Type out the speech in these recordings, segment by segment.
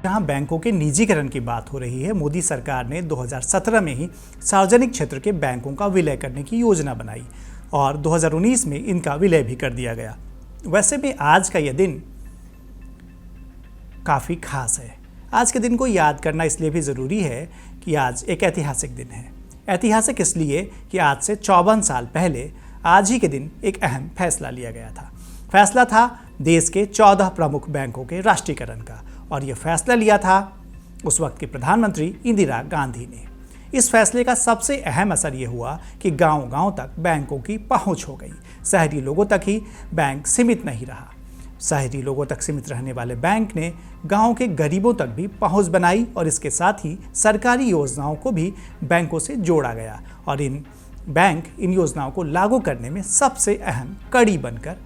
जहां बैंकों के निजीकरण की बात हो रही है, मोदी सरकार ने 2017 में ही सार्वजनिक क्षेत्र के बैंकों का विलय करने की योजना बनाई और 2019 में इनका विलय भी कर दिया गया। वैसे भी आज का यह दिन काफ़ी खास है। आज के दिन को याद करना इसलिए भी ज़रूरी है कि आज एक ऐतिहासिक दिन है। ऐतिहासिक इसलिए कि आज से 54 साल पहले आज ही के दिन एक अहम फैसला लिया गया था। फैसला था देश के 14 प्रमुख बैंकों के राष्ट्रीयकरण का, और यह फैसला लिया था उस वक्त की प्रधानमंत्री इंदिरा गांधी ने। इस फैसले का सबसे अहम असर यह हुआ कि गांव-गांव तक बैंकों की पहुंच हो गई। शहरी लोगों तक ही बैंक सीमित नहीं रहा। शहरी लोगों तक सीमित रहने वाले बैंक ने गांव के गरीबों तक भी पहुंच बनाई और इसके साथ ही सरकारी योजनाओं को भी बैंकों से जोड़ा गया और बैंक इन योजनाओं को लागू करने में सबसे अहम कड़ी बनकर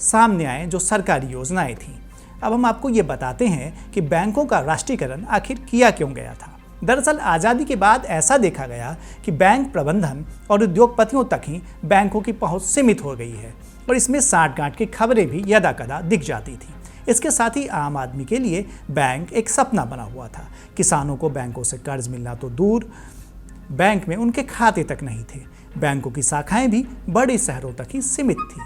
सामने आए जो सरकारी योजनाएं थीं। अब हम आपको ये बताते हैं कि बैंकों का राष्ट्रीयकरण आखिर किया क्यों गया था। दरअसल आज़ादी के बाद ऐसा देखा गया कि बैंक प्रबंधन और उद्योगपतियों तक ही बैंकों की पहुंच सीमित हो गई है और इसमें साठगांठ की खबरें भी यदाकदा दिख जाती थी। इसके साथ ही आम आदमी के लिए बैंक एक सपना बना हुआ था। किसानों को बैंकों से कर्ज मिलना तो दूर, बैंक में उनके खाते तक नहीं थे। बैंकों की शाखाएं भी बड़े शहरों तक ही सीमित थी।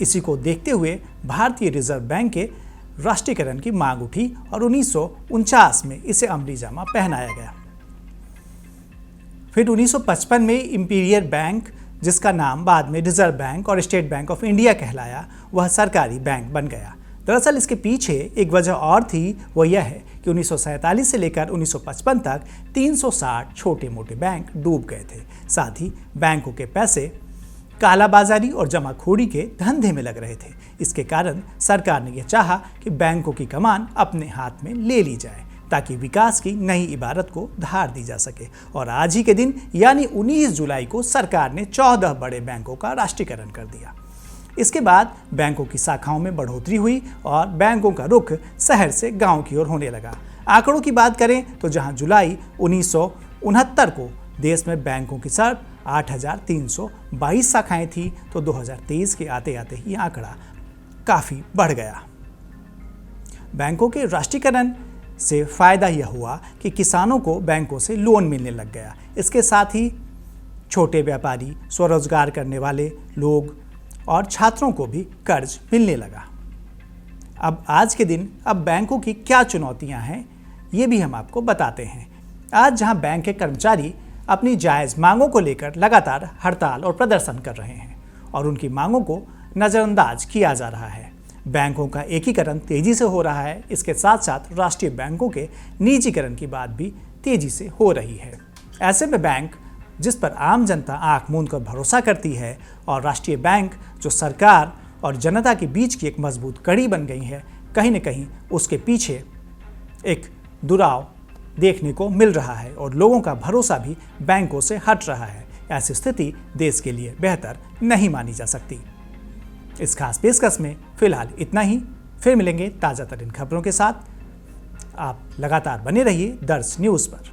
इसी को देखते हुए भारतीय रिजर्व बैंक के राष्ट्रीयकरण की मांग उठी और 1949 में इसे अमली जामा पहनाया गया। फिर 1955 में इंपीरियल बैंक, जिसका नाम बाद में रिजर्व बैंक और स्टेट बैंक ऑफ इंडिया कहलाया, वह सरकारी बैंक बन गया। दरअसल इसके पीछे एक वजह और थी, वो यह है कि 1947 से लेकर 1955 तक 360 छोटे मोटे बैंक डूब गए थे। साथ ही बैंकों के पैसे कालाबाजारी और जमाखोरी के धंधे में लग रहे थे। इसके कारण सरकार ने यह चाहा कि बैंकों की कमान अपने हाथ में ले ली जाए ताकि विकास की नई इबारत को धार दी जा सके। और आज ही के दिन यानी 19 जुलाई को सरकार ने 14 बड़े बैंकों का राष्ट्रीयकरण कर दिया। इसके बाद बैंकों की शाखाओं में बढ़ोतरी हुई और बैंकों का रुख शहर से गांव की ओर होने लगा। आंकड़ों की बात करें तो जहां जुलाई 1969 को देश में बैंकों की सिर्फ 8,322 शाखाएं थी, तो 2023 के आते आते ही आंकड़ा काफ़ी बढ़ गया। बैंकों के राष्ट्रीयकरण से फ़ायदा यह हुआ कि किसानों को बैंकों से लोन मिलने लग गया। इसके साथ ही छोटे व्यापारी, स्वरोजगार करने वाले लोग और छात्रों को भी कर्ज मिलने लगा। अब आज के दिन बैंकों की क्या चुनौतियां हैं, ये भी हम आपको बताते हैं। आज जहां बैंक के कर्मचारी अपनी जायज़ मांगों को लेकर लगातार हड़ताल और प्रदर्शन कर रहे हैं और उनकी मांगों को नज़रअंदाज किया जा रहा है। बैंकों का एकीकरण तेजी से हो रहा है। इसके साथ साथ राष्ट्रीय बैंकों के निजीकरण की बात भी तेजी से हो रही है। ऐसे में बैंक जिस पर आम जनता आंख मूंद कर भरोसा करती है और राष्ट्रीय बैंक जो सरकार और जनता के बीच की एक मजबूत कड़ी बन गई है, कहीं न कहीं उसके पीछे एक दुराव देखने को मिल रहा है और लोगों का भरोसा भी बैंकों से हट रहा है। ऐसी स्थिति देश के लिए बेहतर नहीं मानी जा सकती। इस खास पेशकश में फिलहाल इतना ही। फिर मिलेंगे ताज़ा तरीन खबरों के साथ। आप लगातार बने रहिए दर्श न्यूज़ पर।